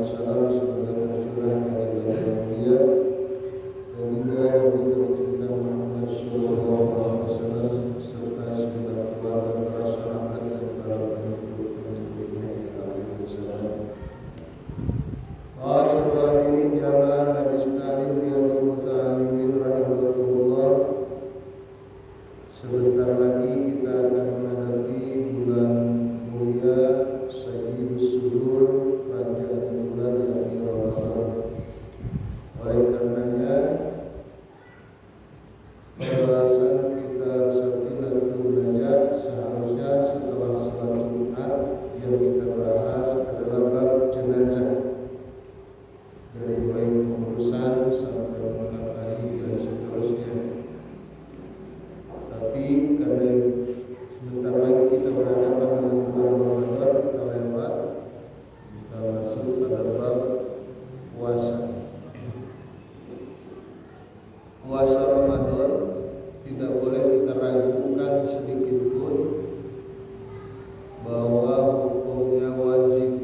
wassalam sebagai tercurah dari Nabi Mulia dan juga Nabi tercinta Muhammad sallallahu alaihi wasallam serta segenap keluarga, para sahabat dan para pengikutnya ila akhir zaman. Setelah diri jamaah Majlis Ta'lim Riyadhul Muta'allimin rahimahullah, sebentar lagi kita akan menghadapi bulan mulia Sayyidus Suhur, Raja bulan yakni Ramadan. Oleh karenanya pembahasan kitab Safinatul Najat seharusnya setelah salat Jumat yang kita bahas adalah bab jenazah, dari mulai pengurusan sampai mengkafani dan seterusnya. Tapi karena sebentar lagi kita berhadapan dengan bulan Ramadan, kita lewat, kita masuk pada bab puasa. Puasa Ramadan tidak boleh kita ragukan sedikit pun bahwa hukumnya wajib,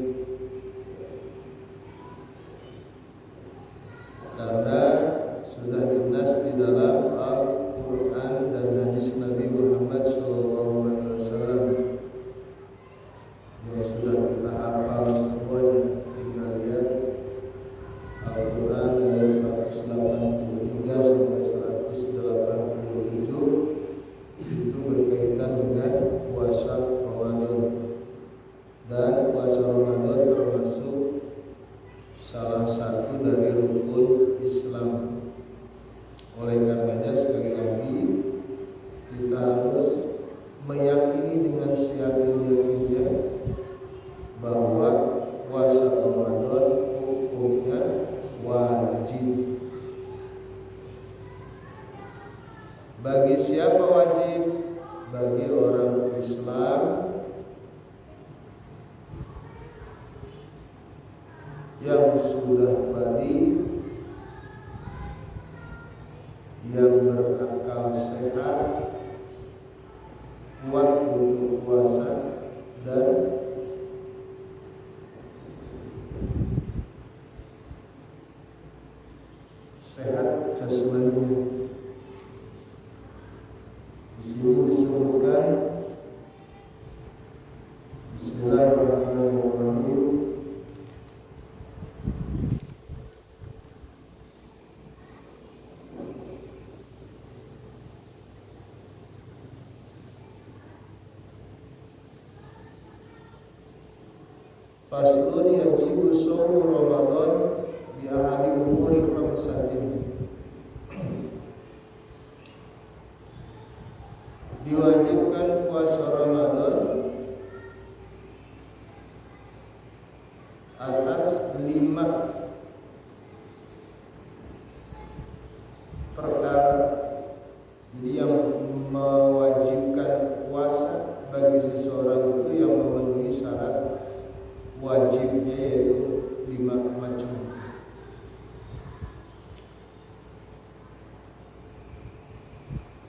karena sudah dinas di dalam Al-Quran dan hadis Nabi Muhammad SAW yang sudah kita hafal semuanya. Tinggal lihat Al-Quran ayat 183 sampai 187 itu berkaitan dengan puasa Ramadan, dan puasa Ramadan termasuk salah satu dari rukun Islam. Oleh karenanya sekali lagi kita harus meyakini dengan seyakin-yakinnya bahwa puasa Ramadan hukumnya wajib. Bagi siapa wajib? Bagi orang Islam yang sudah balik, yang berakal sehat, kuat untuk puasa, dan sehat jasmani. Di sini disebutkan Bismillahirrahmanirrahim. Faslun yajibu shaumu Ramadan bi ahadi umuri khamsatin. Diwajibkan puasa Ramadan atas 5 perkara. Jadi yang mewajibkan puasa bagi seseorang itu yang memenuhi syarat wajibnya, yaitu 5 macam.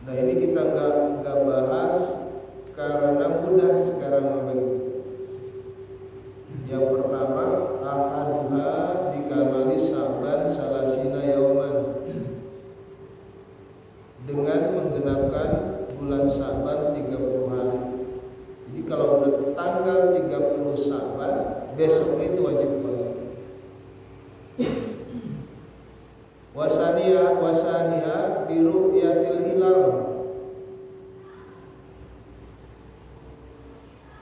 Nah, ini kita nggak bahas karena mudah sekarang begitu. Yang pertama, ahaduha dikamali Sa'ban salasina yauman, dengan menggenapkan bulan Sa'ban 30 hari. Jadi kalau udah tanggal 30 Sa'ban, besoknya itu wajib puasa. Wasaniha biru'yatil hilal.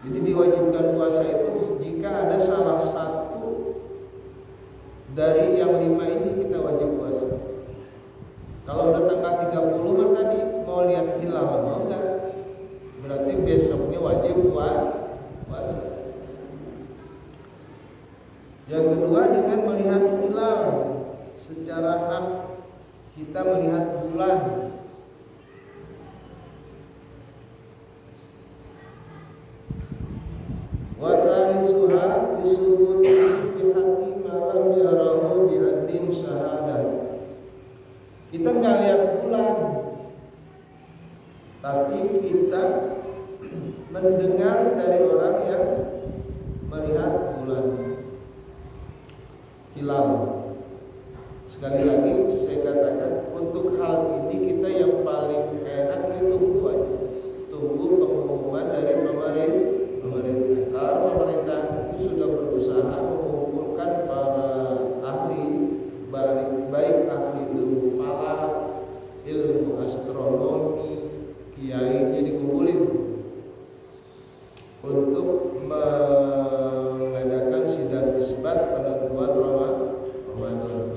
Jadi diwajibkan puasa itu jika ada salah satu dari yang 5 ini kita wajib puasa. Kalau udah tanggal 30 mah tadi mau lihat hilal, mau enggak? Berarti besoknya wajib puasa. Yang kedua, dengan melihat hilal secara hak, kita melihat bulan. Wasalisuha disubuti bihaqi malam yarahu bi'adin syahadah. Kita nggak lihat bulan, tapi kita mendengar dari orang yang melihat bulan. hilal. Sekali lagi saya katakan, untuk hal ini kita yang paling enak itu tunggu aja, tunggu pengumuman dari pemerintah. Kalau pemerintah itu sudah berusaha mengumpulkan para ahli, baik ahli ilmu falak, ilmu astronomi, kiainya dikumpulin untuk mengadakan sidang isbat penentuan Ramadan.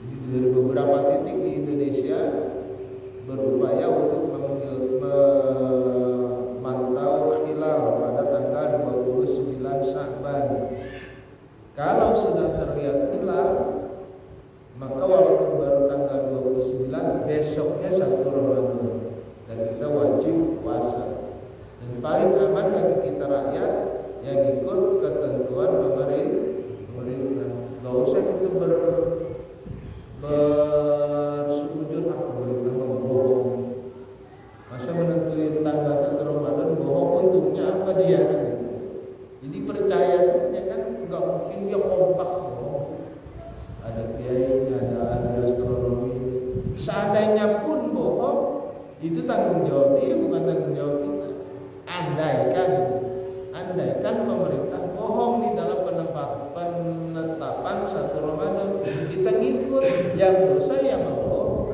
Jadi dari beberapa titik di Indonesia berupaya untuk memantau hilal pada tanggal 29 Sya'ban. Kalau sudah terlihat hilal, maka walaupun baru tanggal 29, besoknya 1 Ramadan dan kita wajib puasa. Dan paling aman bagi kita rakyat yang ikut ketentuan pemerintah. Gak usah kita bersujud pemerintah bohong. Masa menentuin tanggal 1 Ramadan bohong, untungnya apa dia? Jadi percaya saja kan, nggak mungkin dia kompak bohong. Ada kiai, ada astronomi. Seandainya pun bohong, itu tanggung jawab dia, bukan tanggung jawab kita. Andaikan pemerintah bohong di dalam penetapan 1 Ramadan, kita ngikut, yang dosa yang bohong.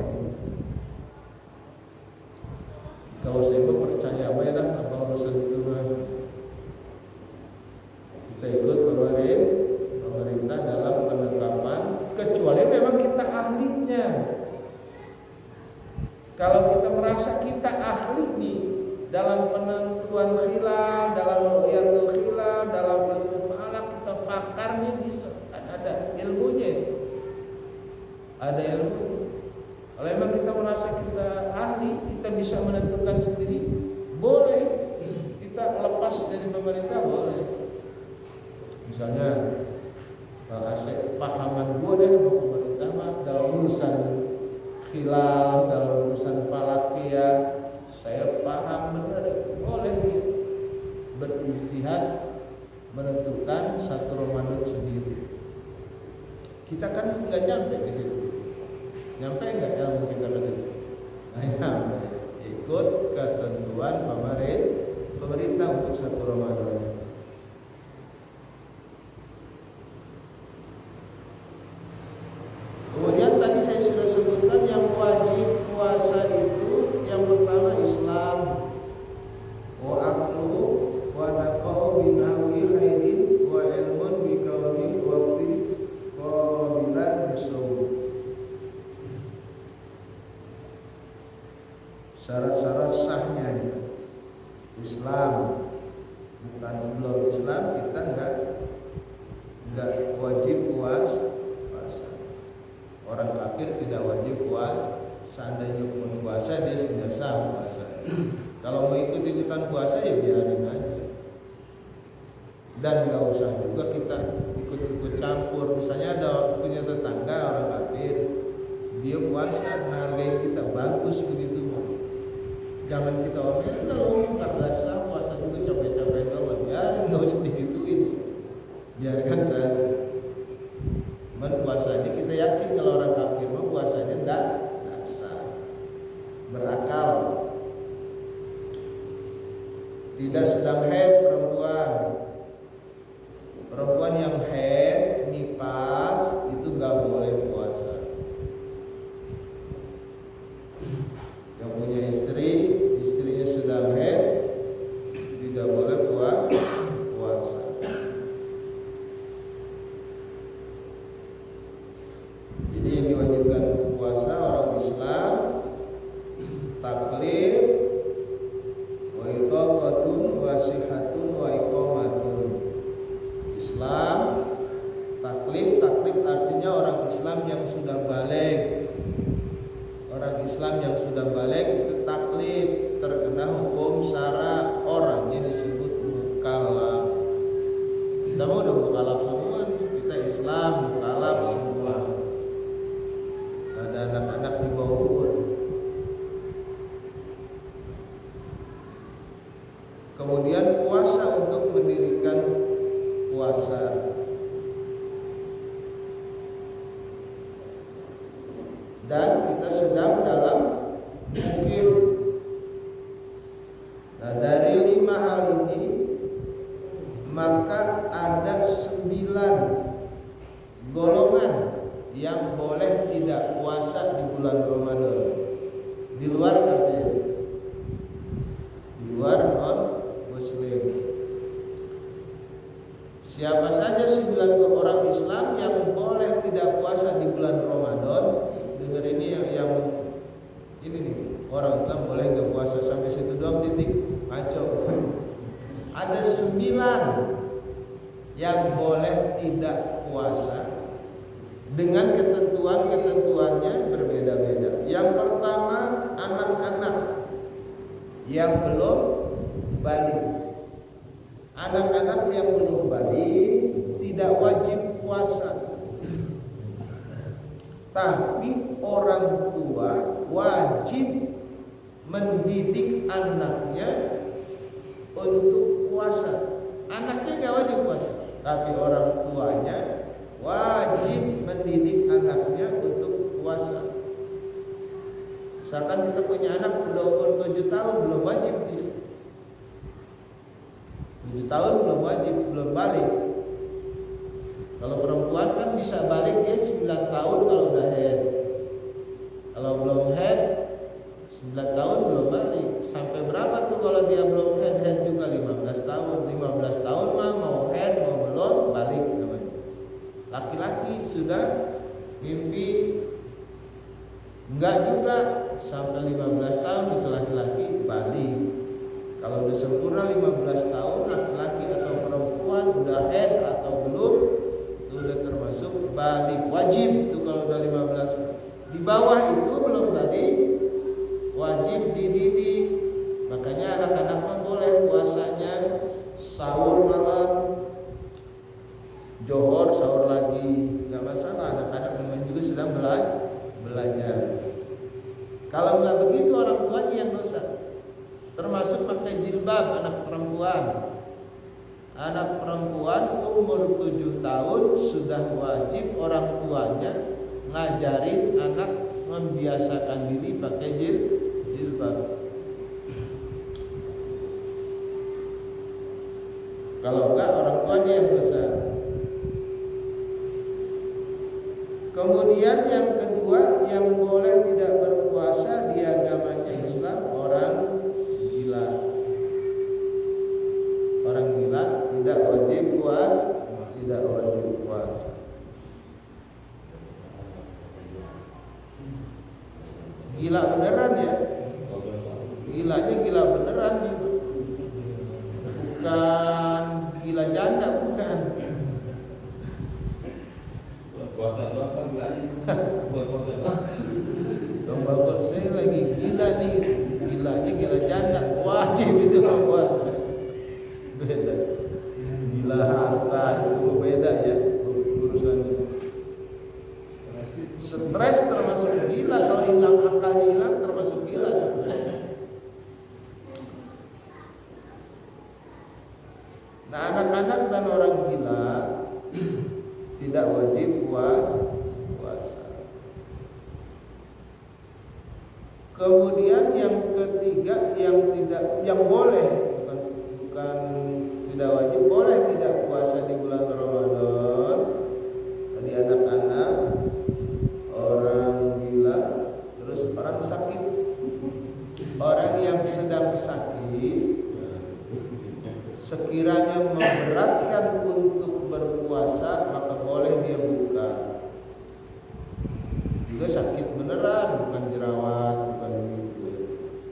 Kalau saya percaya apa ya dah, apa urusan itu mah. Kita ikut pemerintah dalam penetapan, kecuali memang kita ahlinya. Kalau kita merasa kita ahli nih dalam penentuan hilal, dalam ru'yatul hilal, dalam ilmu falak, kita pakarnya bisa, ada ilmunya, ada ilmu. Kalau memang kita merasa kita ahli, kita bisa menentukan sendiri, boleh. Kita lepas dari pemerintah, boleh. Misalnya, Asep, pahaman gue deh sama pemerintah mah dalam urusan hilal, dalam urusan falakiyah, saya paham benar, boleh beristihad menentukan 1 Ramadan sendiri. Kita kan nggak nyampe ke situ. Nyampe nggak ilmu kita ke situ? Nah, nyampe. Ikut ketentuan pemerintah untuk 1 Ramadan. Kemudian tadi saya sudah sebutkan yang wajib puasa itu yang pertama Islam, wa aqlu wa naqau bi nahwi haidin wa ilmun bi kauni waqti qabilan bisawm. Syarat-syarat sahnya itu Islam, bukan belum Islam kita enggak wajib puasa. Orang kafir tidak wajib puasa. Seandainya pun puasa, dia sudah sah puasa. Kalau mau ikut-ikutan puasa ya biarin aja. Dan nggak usah juga kita ikut-ikut campur. Misalnya ada punya tetangga orang kafir, dia puasa, menghargai kita, bagus begitu. Jangan kita omel, nggak sah puasa juga capek-capek doang. Biarin, nggak usah digituin. Biarkan saja. Puasanya kita yakin kalau orang kafir mah puasanya tidak sah, berakal. Tidak sedang haid perempuan yang haid nifas itu nggak boleh puasa. Yang punya istrinya sedang haid tidak boleh puasa. Jadi yang diwajibkan puasa orang Islam, taklif, wa iqamatun wa sihatun wa iqamatun. Islam, taklif artinya orang Islam yang sudah balik. Orang Islam yang sudah balik itu taklif, terkena hukum syara, orangnya disebut mukallaf. Kita mau udah mukallaf semua, kita Islam mukallaf semua. Ada anak-anak di bawah umur. Kemudian puasa untuk mendirikan puasa. dan kita sedang dalam mukim. Nah, dari 5 hal ini maka ada 9 golongan yang boleh tidak puasa di bulan Ramadan di luar kafir, di luar non muslim. Siapa saja 9 orang Islam yang boleh tidak puasa di bulan Ramadan? Dengar ini yang ini nih, orang Islam boleh nggak puasa sampai situ doang titik, ngaco. Ada 9 yang boleh tidak puasa dengan ketentuan-ketentuannya berbeda-beda. Yang pertama, anak-anak yang belum balik. Anak-anak yang belum balik tidak wajib puasa, tapi orang tua wajib mendidik anaknya untuk puasa. Anaknya gak wajib puasa, tapi orang tuanya wajib mendidik anaknya untuk puasa. Misalkan kita punya anak udah umur 7 tahun belum wajib dia. 7 tahun belum wajib, belum balik. Kalau perempuan kan bisa balik dia 9 tahun kalau udah head. Kalau belum head 9 tahun belum balik. Sampai berapa tuh kalau dia belum head juga 15 tahun. 15 tahun mah mau head mau belum balik namanya. Laki-laki sudah mimpi enggak juga sampai 15 tahun itu laki-laki balik. Kalau udah sempurna 15 tahun laki-laki atau perempuan udah head atau belum itu udah termasuk balik wajib tuh. Kalau udah 15 di bawah itu belum balik wajib dididik. Makanya anak-anak mah boleh puasanya sahur malam, johor sahur lagi, nggak masalah. Anak-anak memang juga sedang belajar. Kalau nggak begitu orang tuanya yang dosa. Termasuk pakai jilbab anak perempuan. Anak perempuan umur 7 tahun sudah wajib orang tuanya ngajarin anak membiasakan diri pakai jilbab. Kalau enggak orang tuanya yang dosa. Kemudian yang kedua yang boleh tidak berpuasa di agamanya Islam orang gila. Orang gila tidak wajib puasa. Gila beneran ya. Gilanya gila beneran nih. Bukan gila janda, bukan. Puasa doang kan gilanya. Buat puasa doang. Bapak saya lagi gila nih. Gilanya gila janda, wajib itu puasa. Beda. Gila harta itu beda ya urusannya. Stres termasuk gila. Kalau hilang akalnya hilang termasuk gila sebenarnya. Nah, anak-anak dan orang gila tidak wajib puasa. Kemudian yang ketiga yang boleh bukan tidak wajib, boleh tidak puasa di bulan Ramadan. Tadi anak-anak, orang gila, terus orang sakit. Orang yang sedang sakit sekiranya memberatkan untuk berpuasa maka boleh dia buka. Juga sakit beneran, bukan jerawat, bukan gitu.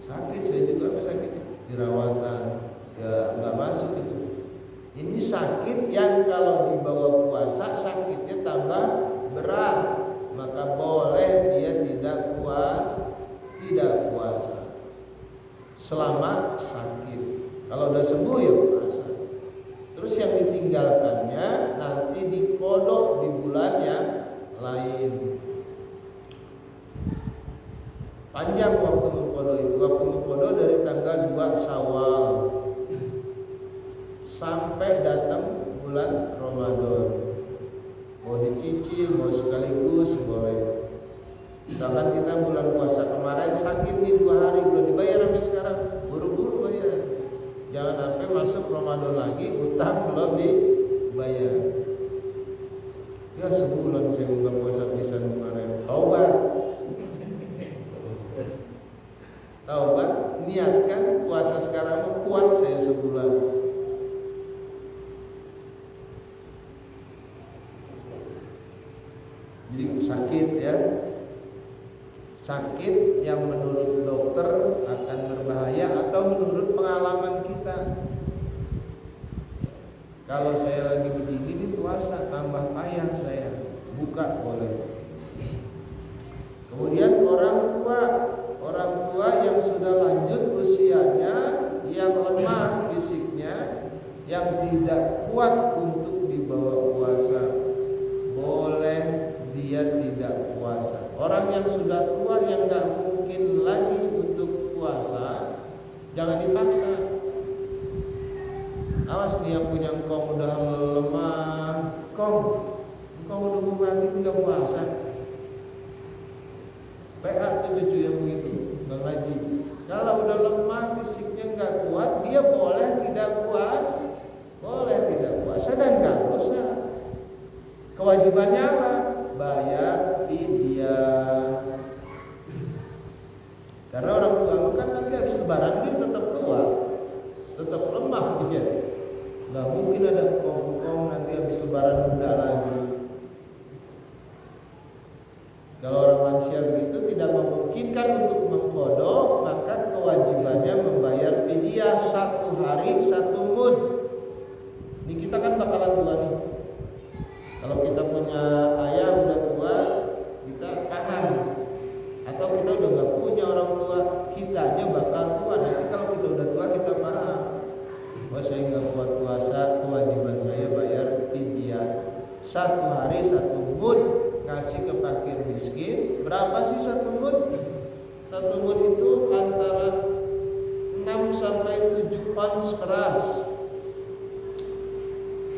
Sakit saya juga apa sakitnya? Jerawatan, ya nggak masuk itu. Ini sakit yang kalau dibawa puasa sakitnya tambah berat, maka boleh dia tidak puasa selama sakit. Kalau udah sembuh ya puasa. Terus yang ditinggalkannya nanti dikodok di bulan yang lain. Panjang waktu mengkodok itu. Waktu mengkodok dari tanggal 2 Syawal sampai datang bulan Ramadan. Mau dicicil, mau sekaligus boleh. Misalkan kita bulan puasa kemarin sakit nih 2 hari belum dibayar sampai sekarang, buru-buru bayar. Jangan sampai masuk Ramadan lagi utang belum dibayar. Ya sebulan saya buka puasa pisan kemarin. Taubat, niatkan puasa sekarang kuat saya sebulan. Jadi sakit ya. Sakit yang menurut dokter akan berbahaya atau menurut pengalaman kita. Kalau saya lagi begini nih puasa tambah payah saya, buka boleh. Kemudian orang tua yang sudah lanjut usianya, yang lemah fisiknya, yang tidak kuat untuk dibawa puasa, boleh dia tidak puasa. Orang yang sudah tua yang gak mungkin lagi untuk puasa, jangan dipaksa. Awas nih yang punya engkau udah lemah, engkau udah mau mati nggak puasa. PA tuh cucu yang begitu, Bang Haji. Kalau udah lemah fisiknya nggak kuat, dia boleh tidak puasa dan nggak dosa. Kewajibannya apa? Bayar fidyah. Karena orang tua kan nanti habis lebaran dia tetap tua, tetap lemah dia. Nggak mungkin ada kongkong nanti habis lebaran muda lagi. Kalau orang manusia begitu tidak memungkinkan untuk mengkodok, maka kewajibannya membayar fidyah 1 hari 1 mud. Ini kita kan bakalan tua nih. Kalau kita punya ayah udah tua, kita paham. Atau kita udah nggak punya orang tua, kita aja bakal tua. Nanti kalau kita udah tua kita paham. Wah saya nggak kuat puasa, kewajiban saya bayar fidyah 1 hari 1 mud, kasih ke fakir miskin. Berapa sih 1 mud? 1 mud itu antara 6 sampai 7 ons beras.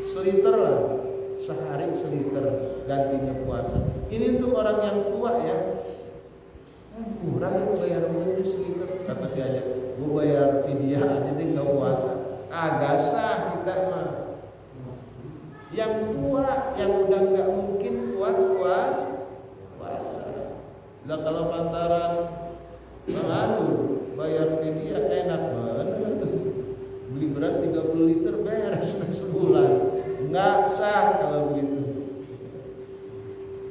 Seliter lah, sehari seliter gantinya puasa. Ini untuk orang yang tua ya. Murah ya bayar mud seliter. Kata si aja, gue bayar fidyah aja deh nggak puasa. Agak sah kita mah. Yang tua yang udah nggak mungkin kuat puasa. Lah kalau pantaran bayar fidyah enak banget tuh. Beli beras 30 liter beres sebulan. Nggak sah kalau begitu.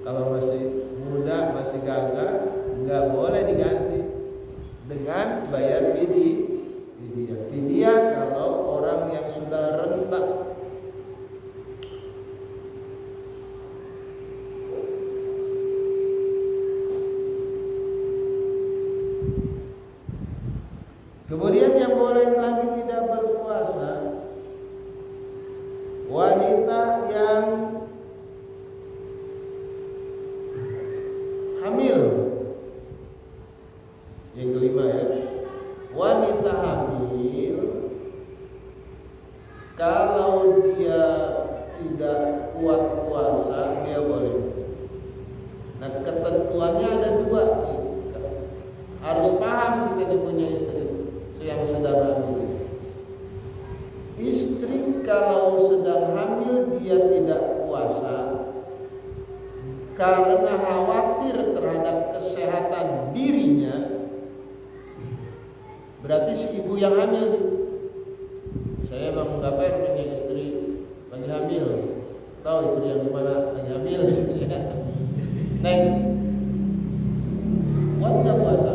Kalau masih muda, masih gagah, nggak boleh diganti dengan bayar fidyah. Fidyah kalau orang yang sudah renta. Kemudian yang boleh lagi tidak berpuasa, wanita yang hamil. Yang kelima ya, wanita hamil kalau dia tidak kuat puasa dia boleh. Nah ketentuannya ada 2. Harus paham kita punya istri yang sedang hamil. Istri kalau sedang hamil dia tidak puasa karena khawatir terhadap kesehatan dirinya, berarti si ibu yang hamil. Saya emang nggak pengen punya istri lagi hamil. Tahu istri yang dimana lagi hamil istrinya. Next, kuat nggak puasa?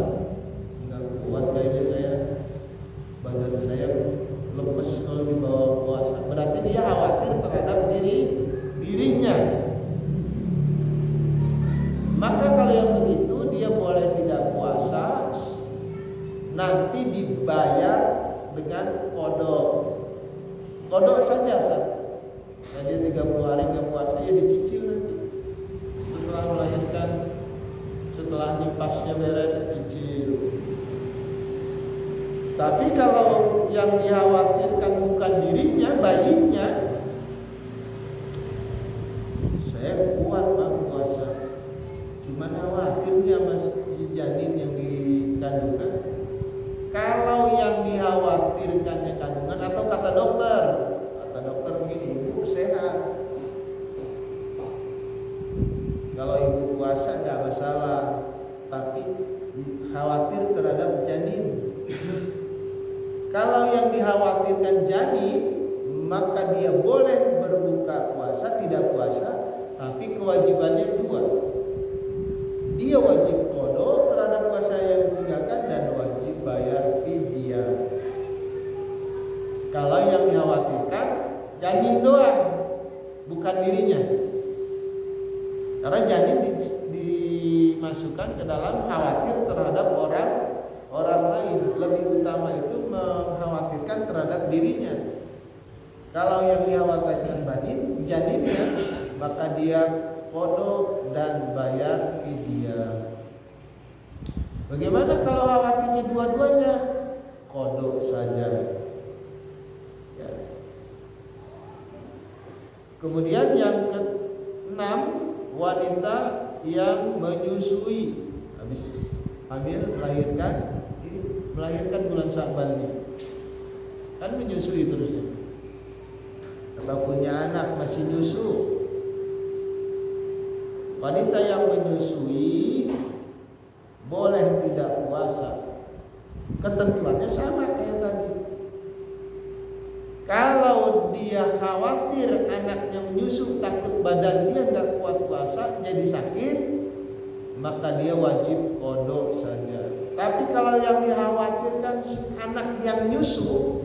Nggak kuat kayaknya saya. Badan saya lemes kalau dibawa puasa. Berarti dia khawatir terhadap dirinya. Maka kalau yang begitu dia boleh tidak puasa, nanti dibayar dengan kodok. Kodok saja sah. Jadi 30 hari nggak puasa ya dicicil nanti. Setelah melahirkan, setelah nipasnya beres cicil. Tapi kalau yang dikhawatirkan bukan dirinya, bayinya, saya kuat Pak puasa. Cuman khawatirnya sama yang dikhawatirkannya kandungan atau kata dokter begini, ibu sehat. Kalau ibu puasa nggak masalah, tapi khawatir terhadap janin. Kalau yang dikhawatirkan janin, maka dia boleh berbuka puasa, tidak puasa, tapi kewajibannya dua. Dia wajib qada terhadap puasa yang ditinggalkan dan wajib bayar fidyah. Kalau yang dikhawatirkan janin doang, bukan dirinya. Karena janin dimasukkan ke dalam khawatir terhadap orang lain. Lebih utama itu mengkhawatirkan terhadap dirinya. Kalau yang dikhawatirkan janinnya, maka dia qada dan bayar fidyah. Bagaimana kalau khawatirnya dua-duanya? Qada saja. Ya. Kemudian yang ke-6, wanita yang menyusui habis hamil melahirkan bulan Sya'ban ini. Kan menyusui terusnya. Atau punya anak masih nyusu. Wanita yang menyusui boleh tidak puasa. Ketentuannya sama kayak tadi. Kalau dia khawatir anaknya menyusu, takut badan dia nggak kuat puasa, jadi sakit, maka dia wajib qada saja. Tapi kalau yang dikhawatirkan anak yang nyusu,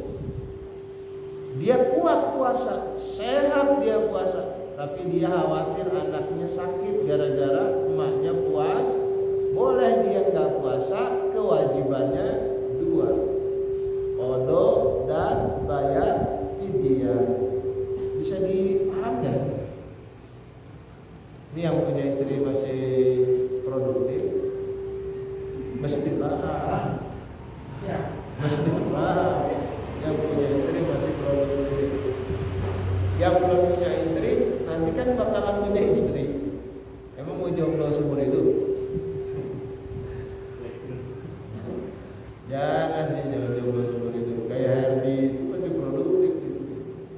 dia kuat puasa, sehat dia puasa, tapi dia khawatir anaknya sakit gara-gara emaknya puas, boleh dia nggak puasa, kewajibannya dua, qada dan bayar fidyah. Bisa dipahamkan? Ini yang punya istri masih produktif, mesti paham. Ya, mesti paham. Yang punya istri masih produktif. Yang belum punya istri, nanti kan bakalan punya istri. Emang mau jomblo seumur hidup? Jangan jomblo seumur hidup. Kayak Herdi itu masih produktif,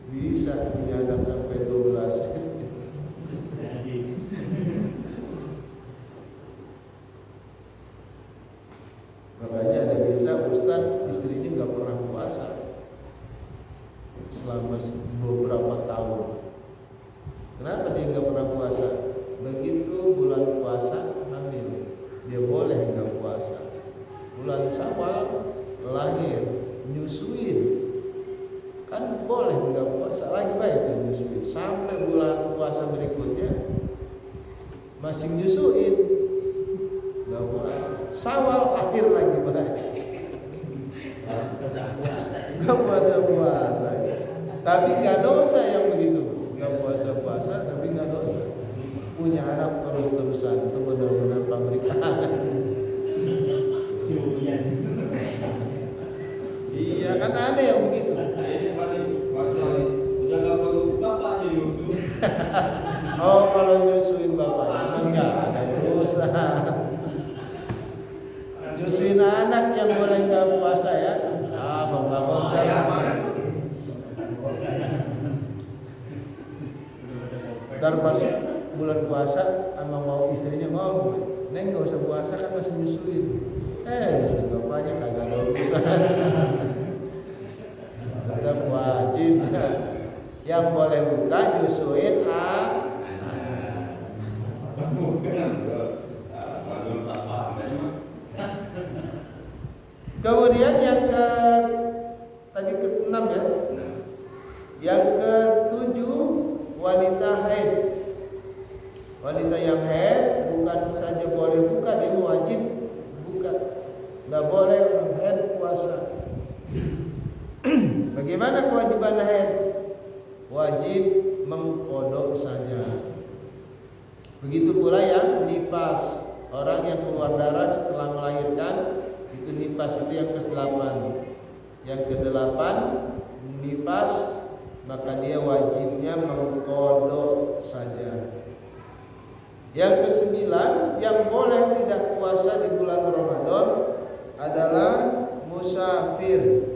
bisa punya anak sampai 12. Makanya ada biasa Ustadz istrinya nggak pernah puasa selama beberapa tahun. Kenapa dia nggak pernah puasa? Begitu bulan puasa hamil, dia boleh nggak puasa. Bulan Syawal lahir, nyusuin, kan boleh nggak puasa lagi, baik ya nyusuin. Sampai bulan puasa berikutnya masih nyusuin, nggak puasa. Syawal akhir lagi baik, nggak puasa. Tapi nggak dosa yang begitu, nggak puasa tapi nggak dosa. Punya anak terus-terusan itu benar-benar pabrik anak. Iya kan ada yang begitu. Ini udah nggak perlu bapaknya nyusu. Oh kalau nyusuin bapaknya enggak ada urusan. Nyusuin anak yang boleh nggak puasa ya? Bangun ntar pas bulan puasa sama mau istrinya mau, neng nggak usah puasa kan masih nyusuin. Nyusuin bapaknya kagak ada urusan. Tetap wajib. Yang boleh buka nyusuin Kemudian yang tadi ke-6 ya. Yang ke-7 wanita haid. Wanita yang haid bukan saja boleh buka, dia wajib buka. Enggak boleh haid puasa. Bagaimana kewajiban haid? Wajib mengqada saja. Begitu pula yang nifas, orang yang keluar darah setelah melahirkan, itu nifas, itu yang ke-8. Yang ke-8 nifas, maka dia wajibnya mengqada saja. Yang ke-9 yang boleh tidak puasa di bulan Ramadan adalah musafir,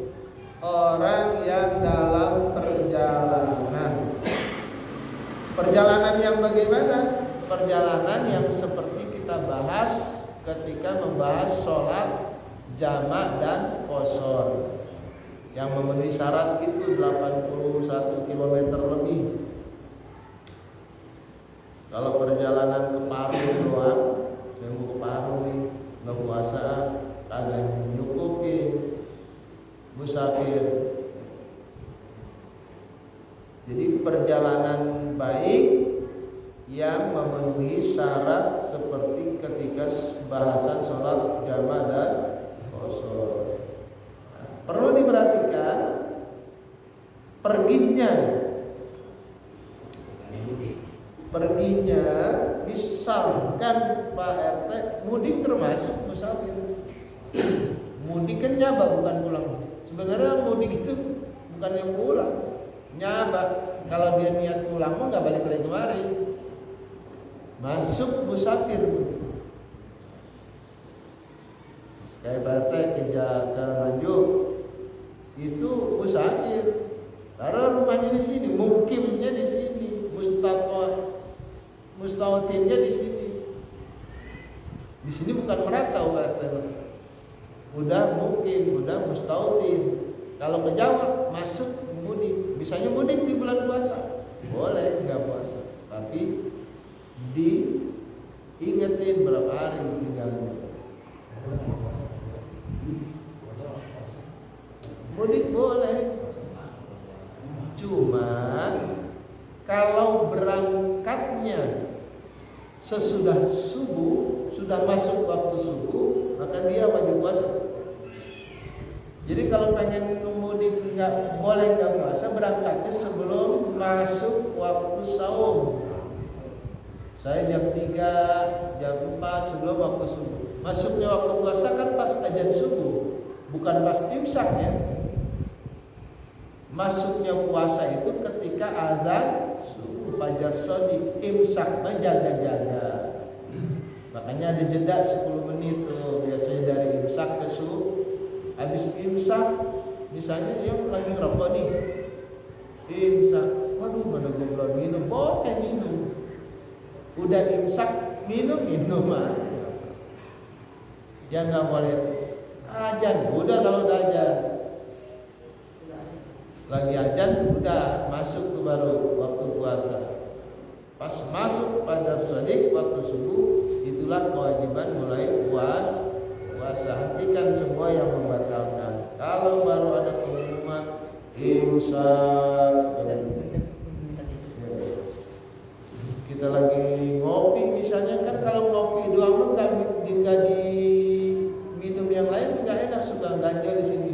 orang yang dalam perjalanan. Perjalanan yang bagaimana? Perjalanan yang seperti kita bahas ketika membahas sholat jamak dan qashar. Yang memenuhi syarat itu 81 km lebih. Kalau perjalanan ke Paru doang, saya mau ke Paru nih, nggak puasa, kagak nyukupin, musafir. Jadi perjalanan baik yang memenuhi syarat seperti ketika bahasan sholat jamak dan qashar. Perlu diperhatikan perginya misalkan Pak RT mudik termasuk musafir. Mudik kan nyaba bukan pulang. Sebenarnya mudik itu bukan yang pulang, nyaba. Kalau dia niat pulang mah nggak balik lagi kemari. Masuk musafir. Kayak Pak RT ke Nganjuk itu musafir. Karena rumahnya di sini, mukimnya di sini, mustawatinnya di sini. Di sini bukan merantau berarti. Udah mukim, udah mustawatin. Kalau ke Jawa masuk mudik. Misalnya mudik di bulan puasa, boleh nggak puasa, tapi diingetin berapa hari tinggalnya. Mudik boleh, cuma kalau berangkatnya sesudah subuh, sudah masuk waktu subuh, maka dia wajib puasa. Jadi kalau pengen mudik nggak boleh nggak puasa, berangkatnya sebelum masuk waktu saum. Saya jam 3, jam 4 sebelum waktu subuh. Masuknya waktu puasa kan pas azan subuh, bukan pas imsak ya. Masuknya puasa itu ketika azan subuh fajar shadiq, imsak jaga-jaga. Makanya ada jeda 10 menit tuh biasanya dari imsak ke subuh. Habis imsak misalnya yang lagi ngerokok nih, imsak, waduh mana gue belum minum, boleh minum. Udah imsak minum aja. Yang nggak boleh azan, udah kalau udah azan lagi ajan udah masuk tuh baru waktu puasa. Pas masuk pada shadiq waktu subuh, itulah kewajiban mulai puasa. Hentikan semua yang membatalkan. Kalau baru ada pengumuman imsak, kita lagi ngopi misalnya kan, kalau ngopi doang nggak diminum yang lain nggak enak, suka ganjal di sini.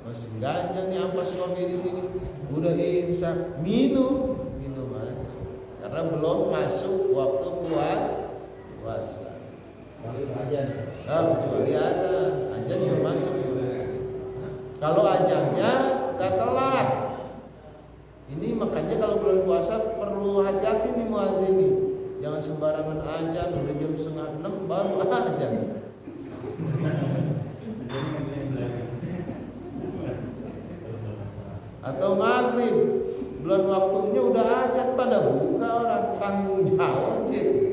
Masih ganjal nih ampas kopi di sini. Udah imsak, minum aja. Karena belum masuk waktu puasa. Kecuali azan belum masuk. Kalau azannya nggak telat. Ini makanya kalau bulan puasa perlu hati-hati nih muazin nih. Jangan sembarangan azan udah jam 5:30 baru azan. Atau maghrib belum waktunya udah azan pada buka, orang tanggung jawab deh.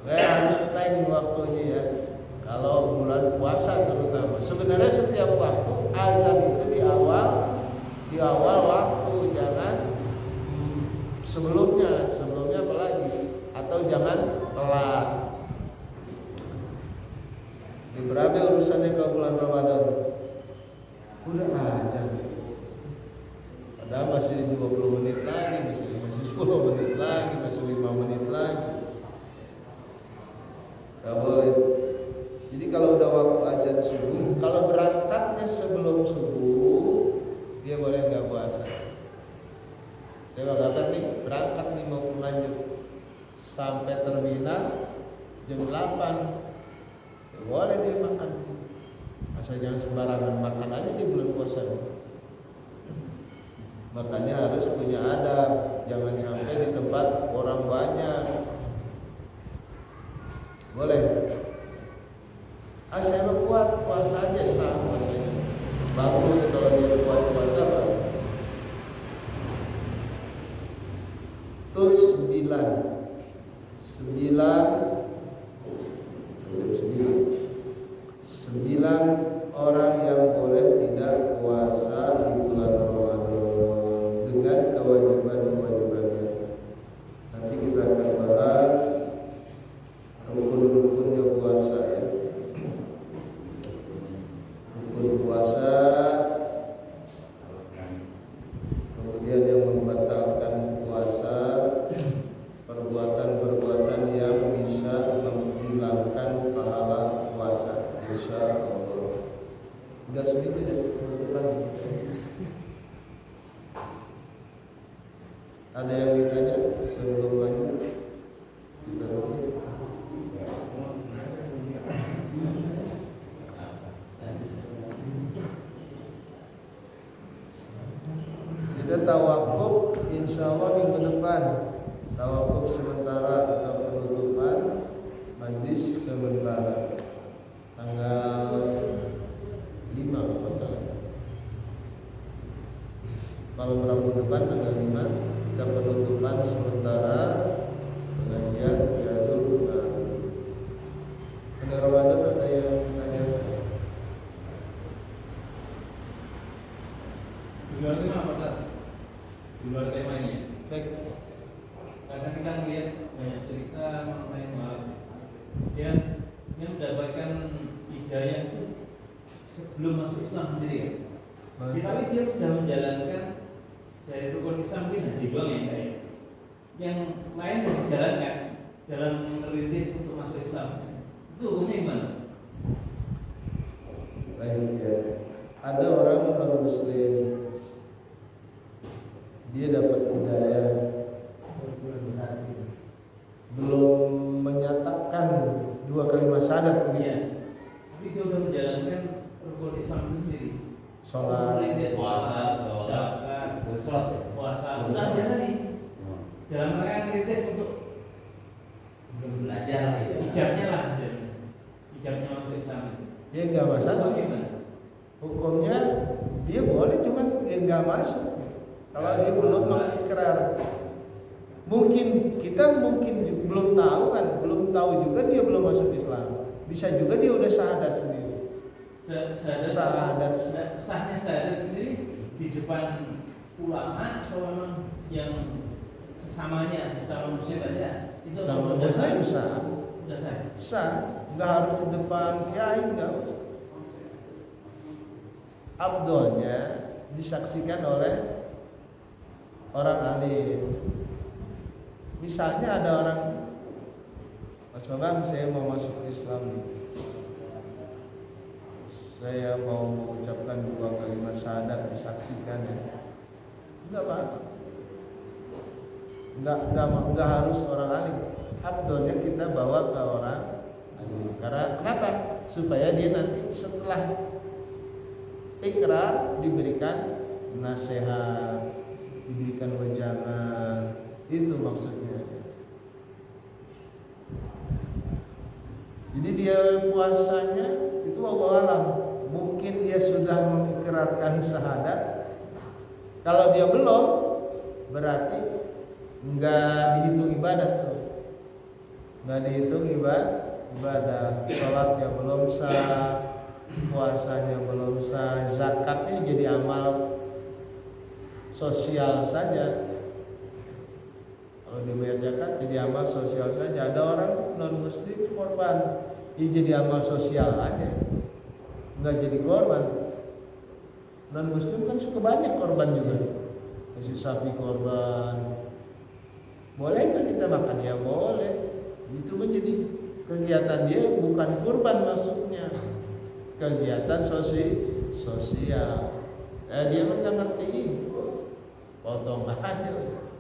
Harus time waktunya ya. Kalau bulan puasa terutama. Sebenarnya setiap waktu azan itu di awal waktu, jangan sebelumnya apalagi, atau jangan telat. Di berapa urusannya ke bulan Ramadan? Udah azan. Padahal masih 20 menit lagi, masih 10 menit lagi, masih 5 menit lagi. Gak boleh. Jadi kalau udah waktu azan subuh, kalau berangkatnya sebelum subuh, dia boleh nggak puasa. Saya katakan nih, berangkat nih mau lanjut sampai terminal jam 8, ya boleh dia makan. Asal jangan sembarangan makan aja di bulan puasa. Makanya harus punya adab, jangan sampai di tempat orang banyak. Boleh. itu sembilan orang yang boleh tidak puasa di bulan Ramadan dengan kewajiban-kewajibannya. Nanti kita akan bahas rukun-rukunnya puasa ya. Rukun puasa, kemudian yang membatalkan puasa, perbuatan-perbuatan yang bisa menghilangkan pahala puasa, insyaallah. Enggak segitu ya penutupan. Ada yang ditanya sebelum lanjut? Kita tutup. Kita tawakuf insyaallah minggu depan. Tawakuf sementara atau penutupan majlis sementara tanggal 5 apa salah. Malam Rabu depan tanggal 5 kita penutupan sementara pengajian Riyadhul Quran. Pada Ramadan ada yang tanya. Di luar tema apa Ustaz? Di luar temanya. Baik. Karena kita melihat banyak cerita mengenai malam. Dia mendapatkan hidayah itu sebelum masuk Islam sendiri ya. Tapi dia sudah menjalankan dari rukun Islam mungkin haji doang ya kayak. Yang lain sudah dijalankan dalam merintis untuk masuk Islam. Itu hukumnya gimana? Baik ya. Ada orang non muslim, dia dapat hidayah, belum menyatakan dua kalimat syahadat Iya. Tapi dia sudah menjalankan rukun Islam itu sendiri. sholat, Merintis puasa, zakat, puasa. Sudah jalan nih. Dalam rangka merintis untuk belajar lah itu. ijabnya lah, ijabnya masuk Islam itu. ya nggak masalah. Gimana? Hukumnya dia boleh, cuman ya nggak masuk. Kalau dia belum mengikrar, mungkin belum tahu kan, belum tahu juga dia belum masuk Islam. Bisa juga dia udah syahadat sendiri. Syahadat. Sahnya syahadat sendiri di depan ulama atau memang yang sesama muslim aja itu Sama udah muslim sah. sah, Udah sah. sah, nggak harus di depan kiai, nggak usah. Abdolnya disaksikan oleh orang alim. Misalnya ada orang, Mas Babang, saya mau masuk Islam, saya mau mengucapkan dua kalimat syahadat, disaksikan ya, nggak apa-apa. Nggak harus orang alim. Abdolnya kita bawa ke orang alim. Karena kenapa? Supaya dia nanti setelah ikrar diberikan nasihat, diberikan wejangan. Itu maksudnya. Jadi dia puasanya itu Allah alam. Mungkin dia sudah mengikrarkan syahadat. Kalau dia belum, berarti nggak dihitung ibadah tuh. Nggak dihitung ibadah. Sholatnya belum sah, puasanya belum sah, zakatnya jadi amal sosial saja. Kalau dibayar zakat jadi amal sosial saja. Ada orang non muslim korban, dia jadi amal sosial aja, nggak jadi korban. Non muslim kan suka banyak korban juga, kasih sapi korban. Boleh nggak kita makan? Ya boleh. Itu menjadi kegiatan dia, bukan kurban masuknya, kegiatan sosial. Dia mah nggak ngerti, potong aja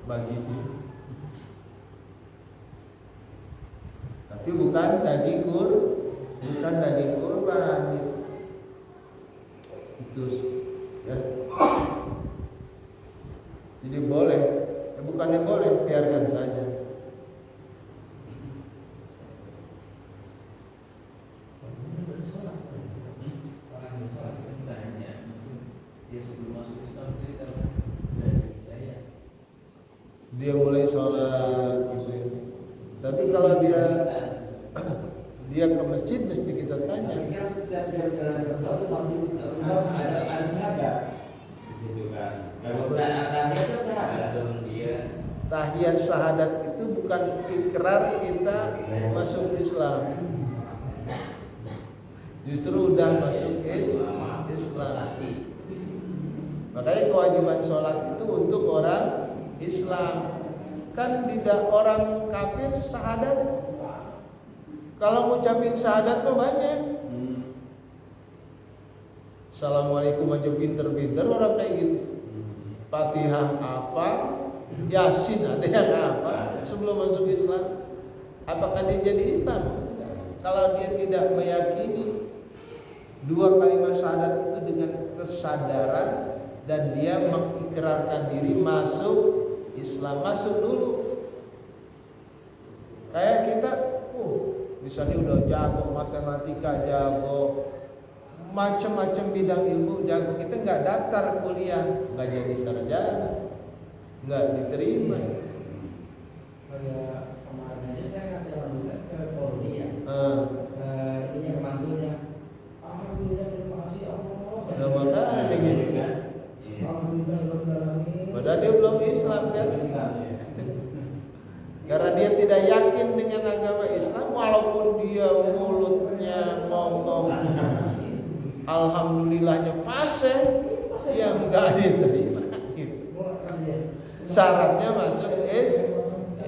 bagi dia. Tapi bukan daging kurban itu ya. Jadi boleh, bukannya boleh, biarkan saja. Dia mulai boleh sholat gitu. Tapi kalau dia ke masjid mesti kita tanya. Tapi kan setiap dia jalan ke sholat itu pasti ada sengaja di situ kan. Kalau ada itu sengaja dong dia. Tahiyat syahadat itu bukan ikrar kita masuk Islam. Justru udah masuk Islam. Makanya kewajiban sholat itu untuk orang Islam. Kan tidak orang kafir syahadat. Kalau ngucapin syahadat mah banyak. Assalamualaikum aja pinter-pinter orang kayak gitu. Fatihah apa? Yasin ada yang apa? Sebelum masuk Islam. Apakah dia jadi Islam? Kalau dia tidak meyakini dua kalimat syahadat itu dengan kesadaran dan dia mengikrarkan diri masuk Islam, masuk dulu. Kayak kita, misalnya udah jago matematika, jago macam-macam bidang ilmu, jago, kita nggak daftar kuliah, nggak jadi sarjana, nggak diterima. Kayak kemarin aja saya kasih rambutan ke Polri ya. Ini yang mantunya. Alhamdulillah, terima kasih Allah. Nah, makanya gitu. Alhamdulillah, Padahal dia belum Islam kan? Karena dia tidak yakin dengan agama Islam, walaupun dia mulutnya ngomong alhamdulillahnya fasih, ya enggak diterima. Syaratnya masuk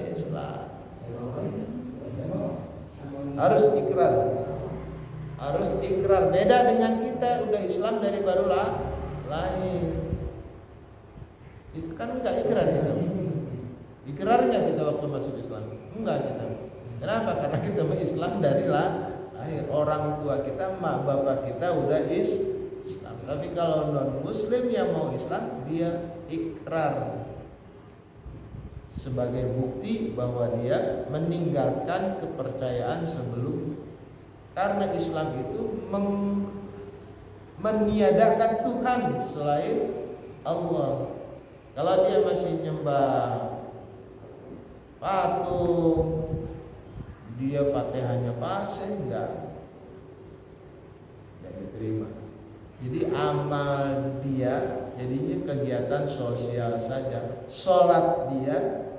Islam. Harus ikrar. Harus ikrar. Beda dengan kita udah Islam dari baru lahir. Itu kan enggak ikrar kita. Ikrar enggak kita waktu masuk Islam? Enggak kita. Kenapa? Karena kita Islam dari lahir. Orang tua kita, mak bapak kita udah Islam. Tapi kalau non muslim yang mau Islam, dia ikrar sebagai bukti bahwa dia meninggalkan kepercayaan sebelum. Karena Islam itu meniadakan Tuhan selain Allah. Kalau dia masih nyembah patung, dia Fatihahnya fasih, enggak diterima. Jadi amal dia jadinya kegiatan sosial saja. Sholat dia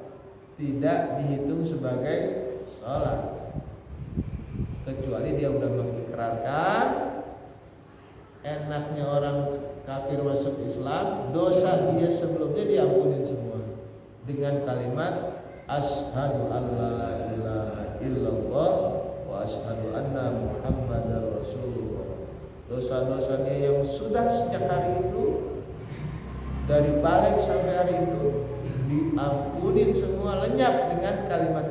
tidak dihitung sebagai sholat, kecuali dia udah mengikrarkan. Enaknya orang kafir masuk Islam, dosa dia sebelumnya diampunin semua dengan kalimat asyhadu alla ilaha illallah wa asyhadu anna muhammadar rasulullah. Dosa-dosanya yang sudah sejak hari itu, dari balik sampai hari itu, diampunin semua, lenyap dengan kalimat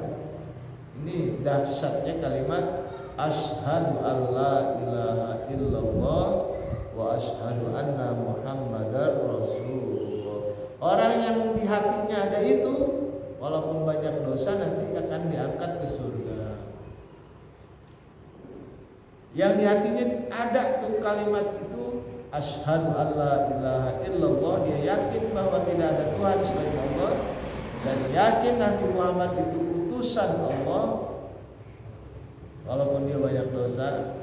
ini. Dahsyatnya kalimat asyhadu alla ilaha illallah wa asyhadu anna muhammadar rasulullah. Orang yang di hatinya ada itu, walaupun banyak dosa, nanti akan diangkat ke surga. Yang di hatinya ada tuh kalimat itu, asyhadu alla ilaha illallah, dia yakin bahwa tidak ada Tuhan selain Allah, dan yakin Nabi Muhammad itu utusan Allah. Walaupun dia banyak dosa,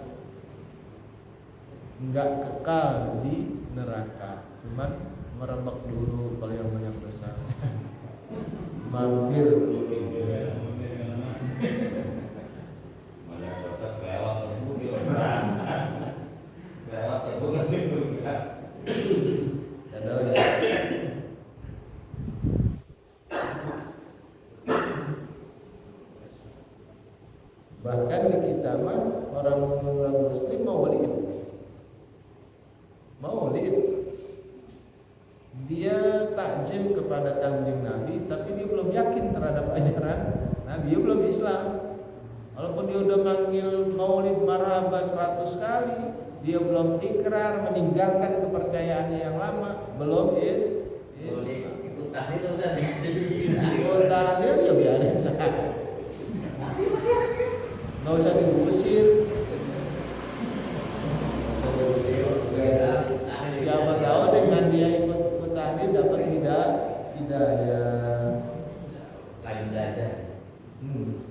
enggak kekal di neraka, cuman merebak dulu kalau yang banyak dosa. Mampir bahkan di kita mah orang muslim maulid, dia takzim kepada kanjeng Nabi, tapi dia belum yakin terhadap ajaran Nabi, dia belum Islam. Walaupun dia udah manggil maulid marhaba 100 kali, dia belum ikrar meninggalkan kepercayaannya yang lama, belum Islam. Itu tahlil Ustaz. Itu tahlil ya biarin saja. Nggak usah diusir. Siapa tahu dengan dia ikut tahlil dapat hidayah. belajar. Hmm.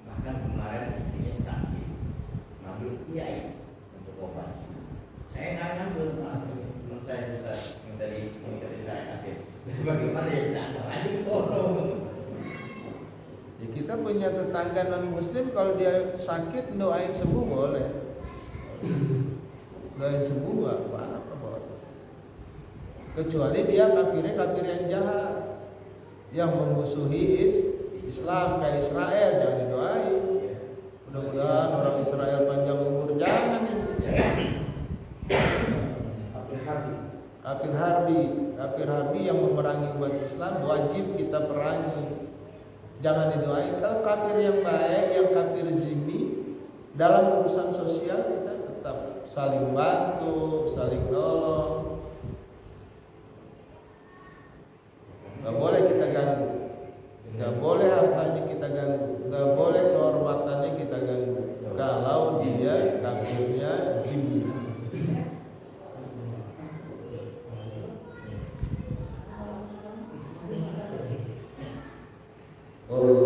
Bahkan kemarin istrinya sakit, manggil kiai untuk obat. Saya nggak nyambung, belum saya susah minta di saya kasih. Bagaimana ya tidak aja sono. Ya, kita punya tetangga non muslim, kalau dia sakit doain sembuh boleh. Doain sembuh apa boleh. Kecuali dia kafir yang jahat, yang memusuhi Islam kayak Israel, jangan didoain. Mudah-mudahan orang Israel panjang umur, jangan ya. Kafir harbi yang memerangi umat Islam wajib kita perangi. Jangan didoain. Kalau kafir yang baik, yang kafir zimmi, dalam urusan sosial kita tetap saling bantu, saling nolong. Gak boleh kita ganggu, gak boleh hartanya kita ganggu, gak boleh kehormatannya kita ganggu. Kalau dia kafirnya zimmi. Oh